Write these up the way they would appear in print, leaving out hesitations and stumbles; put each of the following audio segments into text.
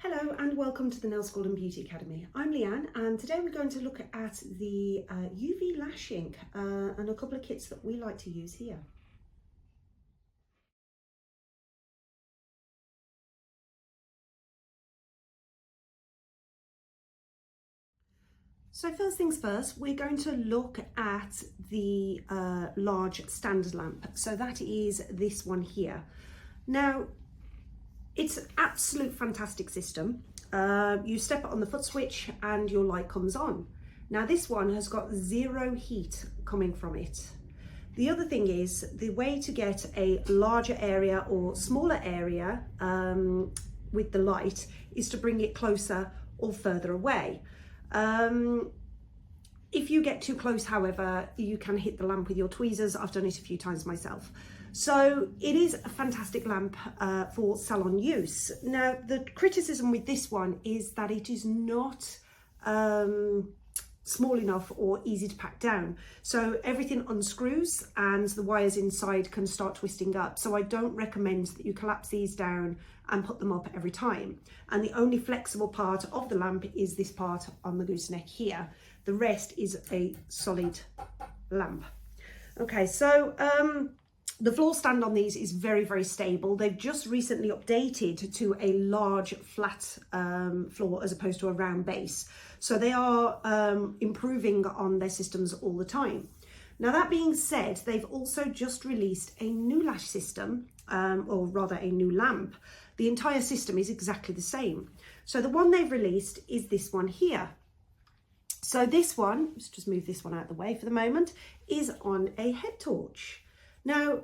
Hello and welcome to the Nail School and Beauty Academy. I'm Leanne and today we're going to look at the UV lash ink and a couple of kits that we like to use here. So first things first, we're going to look at the large standard lamp. So that is this one here. Now, it's an absolute fantastic system. You step it on the foot switch and your light comes on. Now this one has got zero heat coming from it. The other thing is the way to get a larger area or smaller area with the light is to bring it closer or further away. If you get too close, however, you can hit the lamp with your tweezers. I've done it a few times myself. So it is a fantastic lamp for salon use. Now, the criticism with this one is that it is not small enough or easy to pack down. So everything unscrews and the wires inside can start twisting up. So I don't recommend that you collapse these down and put them up every time. And the only flexible part of the lamp is this part on the gooseneck here. The rest is a solid lamp. Okay, so the floor stand on these is very, very stable. They've just recently updated to a large flat floor as opposed to a round base. So they are improving on their systems all the time. Now, that being said, they've also just released a new lash system, or rather a new lamp. The entire system is exactly the same. So the one they've released is this one here. So this one, let's just move this one out of the way for the moment, is on a head torch. Now,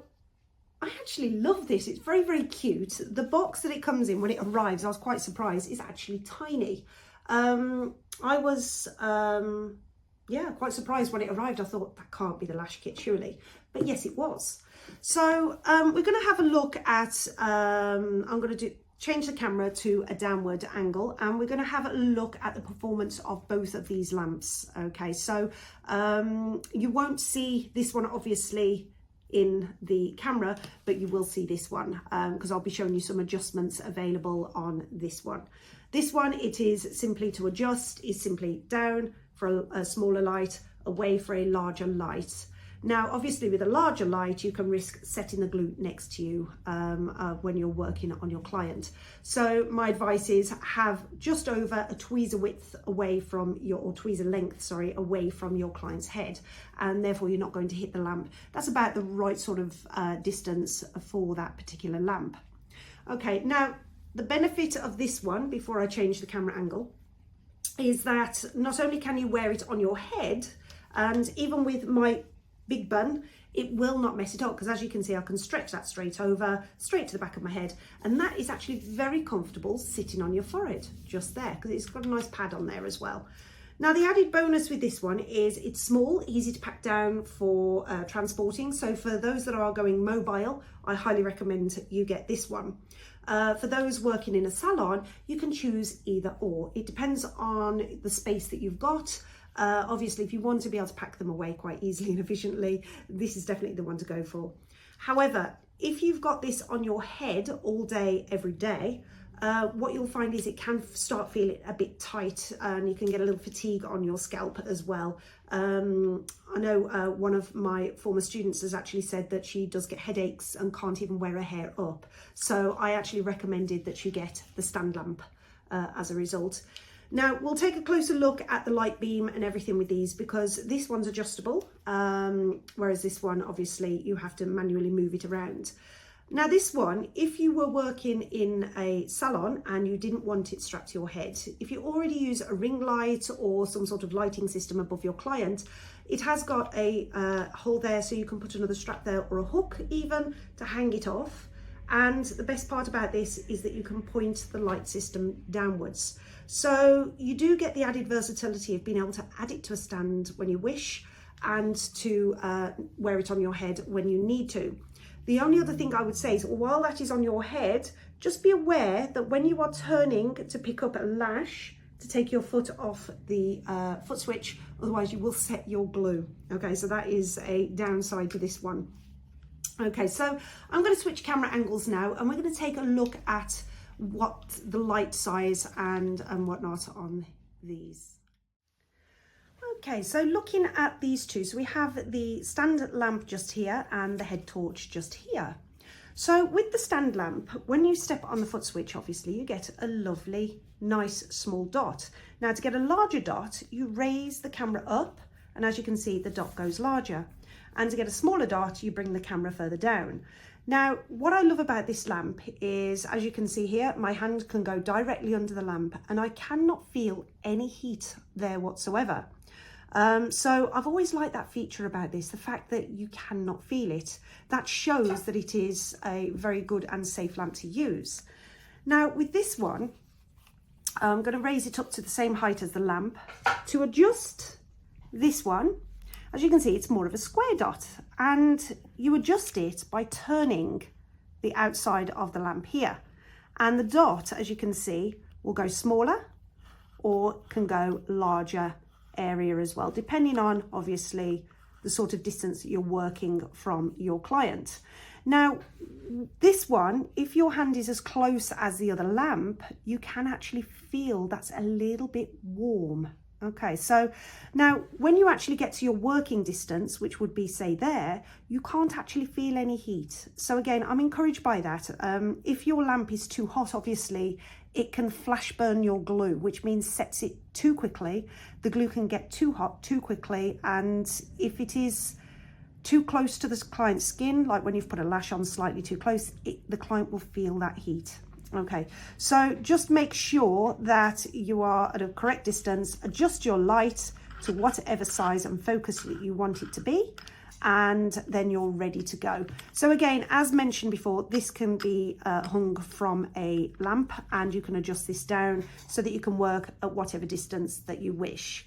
I actually love this. It's very, very cute. The box that it comes in when it arrives, I was quite surprised, is actually tiny. I was, quite surprised when it arrived. I thought, that can't be the lash kit, surely. But yes, it was. So we're going to have a look at, I'm going to change the camera to a downward angle and we're going to have a look at the performance of both of these lamps. Okay, so you won't see this one obviously in the camera, but you will see this one because I'll be showing you some adjustments available on this one. This one, it is simply to adjust, is simply down for a smaller light, away for a larger light. Now, obviously with a larger light, you can risk setting the glue next to you when you're working on your client. So my advice is have just over a tweezer width away from your, or tweezer length, sorry, away from your client's head. And therefore you're not going to hit the lamp. That's about the right sort of distance for that particular lamp. Okay, now the benefit of this one, before I change the camera angle, is that not only can you wear it on your head, and even with my big bun, it will not mess it up because as you can see, I can stretch that straight over, straight to the back of my head. And that is actually very comfortable sitting on your forehead, just there, because it's got a nice pad on there as well. Now, the added bonus with this one is it's small, easy to pack down for transporting. So for those that are going mobile, I highly recommend you get this one. For those working in a salon, you can choose either or. It depends on the space that you've got. Obviously, if you want to be able to pack them away quite easily and efficiently, this is definitely the one to go for. However, if you've got this on your head all day, every day, what you'll find is it can start feeling a bit tight and you can get a little fatigue on your scalp as well. I know one of my former students has actually said that she does get headaches and can't even wear her hair up. So I actually recommended that you get the stand lamp as a result. Now, we'll take a closer look at the light beam and everything with these because this one's adjustable, whereas this one, obviously, you have to manually move it around. Now, this one, if you were working in a salon and you didn't want it strapped to your head, if you already use a ring light or some sort of lighting system above your client, it has got a hole there so you can put another strap there or a hook even to hang it off. And the best part about this is that you can point the light system downwards. So you do get the added versatility of being able to add it to a stand when you wish and to wear it on your head when you need to. The only other thing I would say is while that is on your head, just be aware that when you are turning to pick up a lash, to take your foot off the foot switch, otherwise you will set your glue. Okay, so that is a downside to this one. Okay, so I'm going to switch camera angles now and we're going to take a look at what the light size and whatnot on these. Okay, so looking at these two, so we have the stand lamp just here and the head torch just here. So with the stand lamp, when you step on the foot switch, obviously you get a lovely, nice small dot. Now to get a larger dot, you raise the camera up, and as you can see, the dot goes larger. And to get a smaller dot, you bring the camera further down. Now, what I love about this lamp is, as you can see here, my hand can go directly under the lamp and I cannot feel any heat there whatsoever. So I've always liked that feature about this, the fact that you cannot feel it. That shows that it is a very good and safe lamp to use. Now with this one, I'm going to raise it up to the same height as the lamp. To adjust this one, as you can see, it's more of a square dot, and you adjust it by turning the outside of the lamp here. And the dot, as you can see, will go smaller or can go larger area as well, depending on obviously the sort of distance that you're working from your client. Now this one, if your hand is as close as the other lamp, you can actually feel that's a little bit warm. Okay, so now when you actually get to your working distance, which would be say there, you can't actually feel any heat. So again, I'm encouraged by that. If your lamp is too hot, obviously it can flash burn your glue, which means sets it too quickly. The glue can get too hot too quickly, and if it is too close to the client's skin, like when you've put a lash on slightly too close, the client will feel that heat. Okay, so just make sure that you are at a correct distance, adjust your light to whatever size and focus that you want it to be, and then you're ready to go. So again, as mentioned before, this can be hung from a lamp, and you can adjust this down so that you can work at whatever distance that you wish.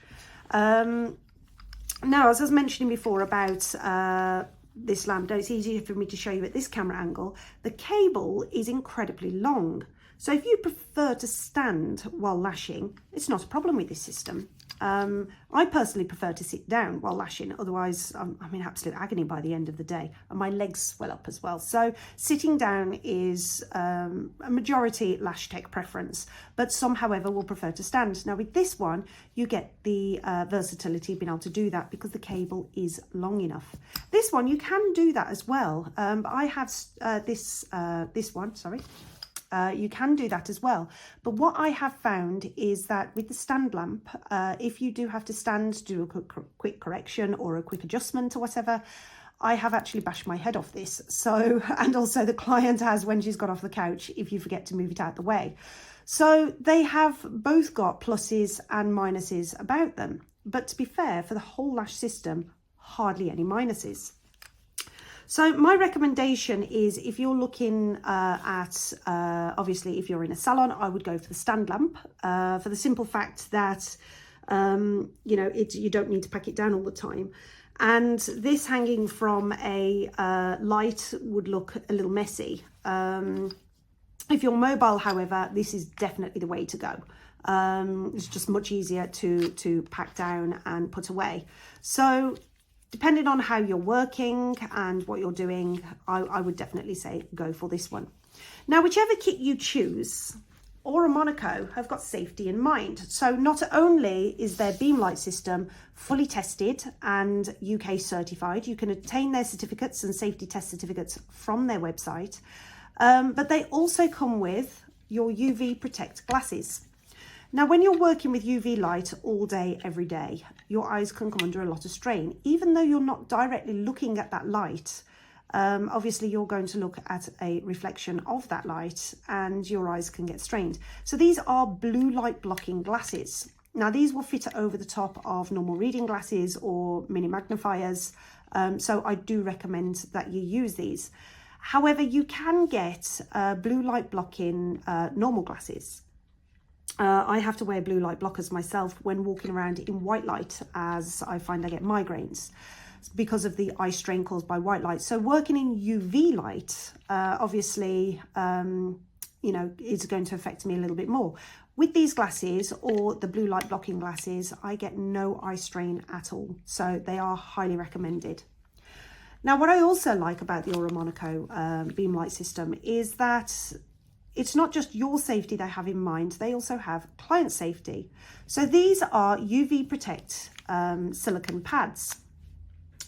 Now, as I was mentioning before about this lamp, it's easier for me to show you at this camera angle. The cable is incredibly long, so if you prefer to stand while lashing, it's not a problem with this system. I personally prefer to sit down while lashing, otherwise I'm in absolute agony by the end of the day, and my legs swell up as well. So sitting down is a majority lash tech preference, but some however will prefer to stand. Now with this one, you get the versatility of being able to do that because the cable is long enough. This one, you can do that as well. I have this one, sorry. You can do that as well, but what I have found is that with the stand lamp, if you do have to stand to do a quick correction or a quick adjustment or whatever, I have actually bashed my head off this. So, and also the client has when she's got off the couch, if you forget to move it out the way. So they have both got pluses and minuses about them, but to be fair, for the whole lash system, hardly any minuses. So my recommendation is, if you're looking at, obviously if you're in a salon, I would go for the stand lamp for the simple fact that, you know, you don't need to pack it down all the time. And this hanging from a light would look a little messy. If you're mobile, however, this is definitely the way to go. It's just much easier to pack down and put away. So depending on how you're working and what you're doing, I would definitely say go for this one. Now, whichever kit you choose, Aura Monaco have got safety in mind. So not only is their Beamlight system fully tested and UK certified, you can obtain their certificates and safety test certificates from their website, but they also come with your UV Protect glasses. Now, when you're working with UV light all day, every day, your eyes can come under a lot of strain. Even though you're not directly looking at that light, obviously you're going to look at a reflection of that light and your eyes can get strained. So these are blue light blocking glasses. Now, these will fit over the top of normal reading glasses or mini magnifiers. So I do recommend that you use these. However, you can get blue light blocking normal glasses. I have to wear blue light blockers myself when walking around in white light, as I find I get migraines because of the eye strain caused by white light. So working in UV light, obviously, you know, is going to affect me a little bit more. With these glasses or the blue light blocking glasses, I get no eye strain at all. So they are highly recommended. Now, what I also like about the Aura Monaco Beamlight system is that it's not just your safety they have in mind, they also have client safety. So these are UV Protect silicone pads.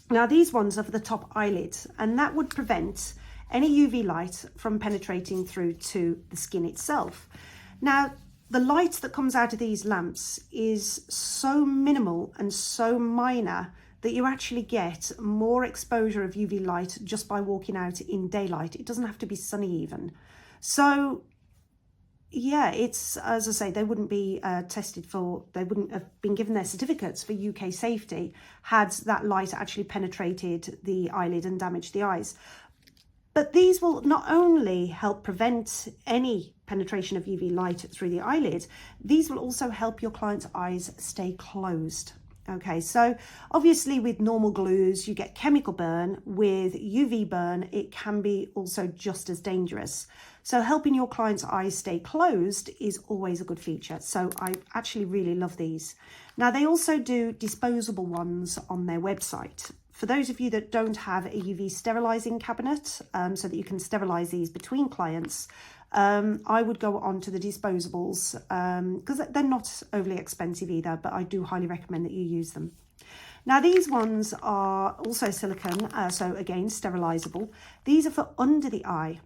Now these ones are for the top eyelid, and that would prevent any UV light from penetrating through to the skin itself. Now the light that comes out of these lamps is so minimal and so minor that you actually get more exposure of UV light just by walking out in daylight. It doesn't have to be sunny even. So yeah, it's, as I say, they wouldn't be tested for, they wouldn't have been given their certificates for UK safety had that light actually penetrated the eyelid and damaged the eyes. But these will not only help prevent any penetration of UV light through the eyelid, these will also help your client's eyes stay closed. Okay, so obviously with normal glues, you get chemical burn. With UV burn, it can be also just as dangerous. So helping your client's eyes stay closed is always a good feature. So I actually really love these. Now they also do disposable ones on their website. For those of you that don't have a UV sterilizing cabinet, so that you can sterilize these between clients, I would go on to the disposables because they're not overly expensive either, but I do highly recommend that you use them. Now these ones are also silicone, so again sterilizable. These are for under the eye.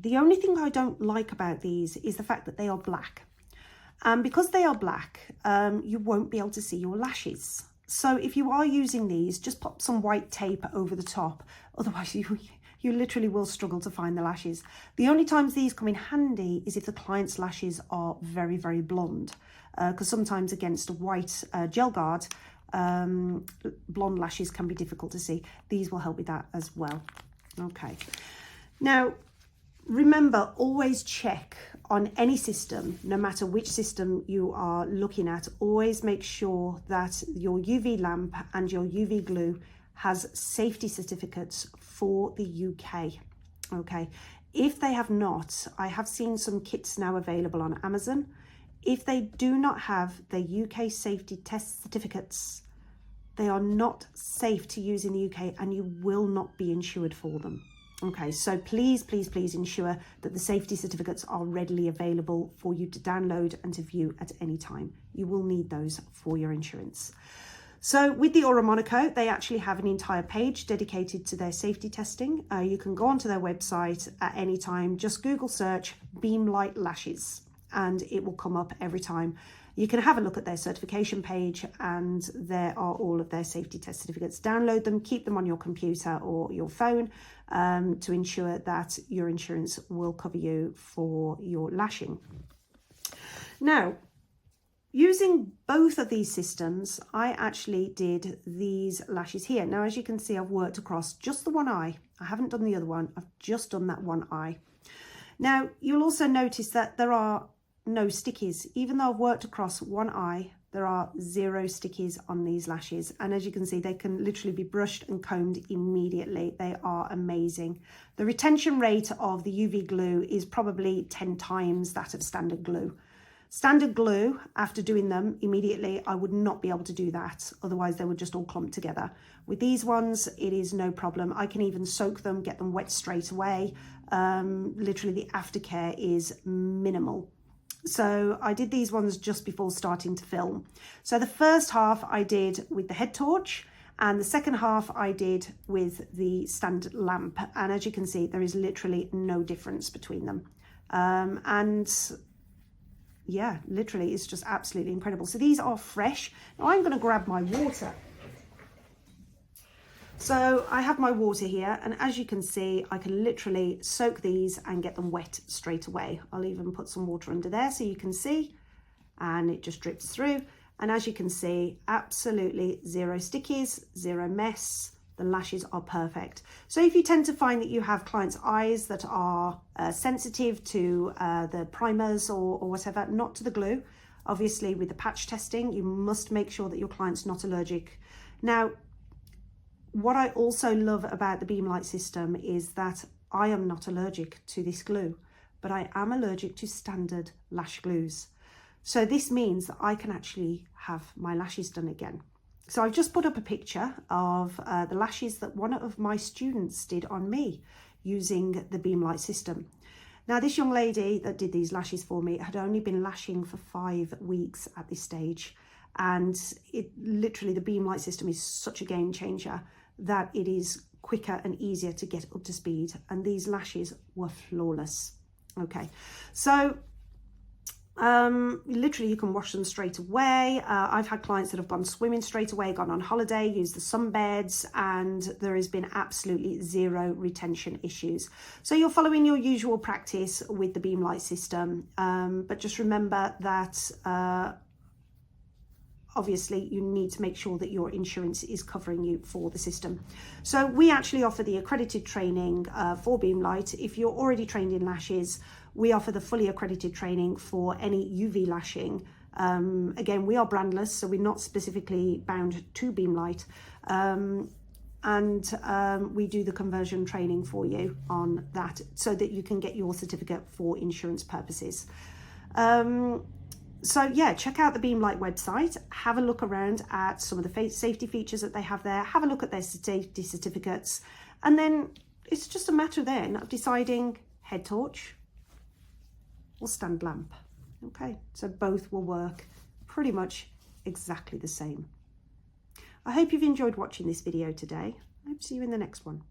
The only thing I don't like about these is the fact that they are black. And because they are black, you won't be able to see your lashes. So if you are using these, just pop some white tape over the top. Otherwise you literally will struggle to find the lashes. The only times these come in handy is if the client's lashes are very, very blonde. Because sometimes against a white gel guard, blonde lashes can be difficult to see. These will help with that as well. Okay. Now, remember, always check on any system, no matter which system you are looking at, always make sure that your UV lamp and your UV glue has safety certificates for the UK. Okay, if they have not, I have seen some kits now available on Amazon. If they do not have their UK safety test certificates, they are not safe to use in the UK and you will not be insured for them. Okay, so please, please, please ensure that the safety certificates are readily available for you to download and to view at any time. You will need those for your insurance. So with the Aura Monaco, they actually have an entire page dedicated to their safety testing. You can go onto their website at any time, just Google search Beamlight lashes and it will come up every time. You can have a look at their certification page and there are all of their safety test certificates. Download them, keep them on your computer or your phone to ensure that your insurance will cover you for your lashing. Now, using both of these systems, I actually did these lashes here. Now, as you can see, I've worked across just the one eye. I haven't done the other one. I've just done that one eye. Now, you'll also notice that there are no stickies. Even though I've worked across one eye, there are 0 stickies on these lashes. And as you can see, they can literally be brushed and combed immediately. They are amazing. The retention rate of the UV glue is probably 10 times that of standard glue. Standard glue, after doing them immediately, I would not be able to do that. Otherwise, they would just all clump together. With these ones, it is no problem. I can even soak them, get them wet straight away. Literally, the aftercare is minimal. So I did these ones just before starting to film. So the first half I did with the head torch and the second half I did with the standard lamp. And as you can see, there is literally no difference between them. And yeah, literally it's just absolutely incredible. So these are fresh. Now I'm going to grab my water. So I have my water here, and as you can see, I can literally soak these and get them wet straight away. I'll even put some water under there so you can see, and it just drips through. And as you can see, absolutely 0 stickies, 0 mess. The lashes are perfect. So if you tend to find that you have clients' eyes that are sensitive to the primers or whatever, not to the glue, obviously with the patch testing, you must make sure that your client's not allergic. Now, what I also love about the Beamlight system is that I am not allergic to this glue, but I am allergic to standard lash glues. So this means that I can actually have my lashes done again. So I've just put up a picture of the lashes that one of my students did on me using the Beamlight system. Now, this young lady that did these lashes for me had only been lashing for 5 weeks at this stage. And it literally, the Beamlight system is such a game changer that it is quicker and easier to get up to speed. And these lashes were flawless. Okay, so literally you can wash them straight away. I've had clients that have gone swimming straight away, gone on holiday, used the sunbeds, and there has been absolutely zero retention issues. So you're following your usual practice with the Beamlight system, but just remember that obviously you need to make sure that your insurance is covering you for the system. So we actually offer the accredited training for Beamlight. If you're already trained in lashes, we offer the fully accredited training for any UV lashing. Again, we are brandless, so we're not specifically bound to Beamlight. We do the conversion training for you on that so that you can get your certificate for insurance purposes. So yeah, check out the Beamlight website, have a look around at some of the safety features that they have there, have a look at their safety certificates, and then it's just a matter then of deciding head torch or stand lamp. Okay, so both will work pretty much exactly the same. I hope you've enjoyed watching this video today. I hope to see you in the next one.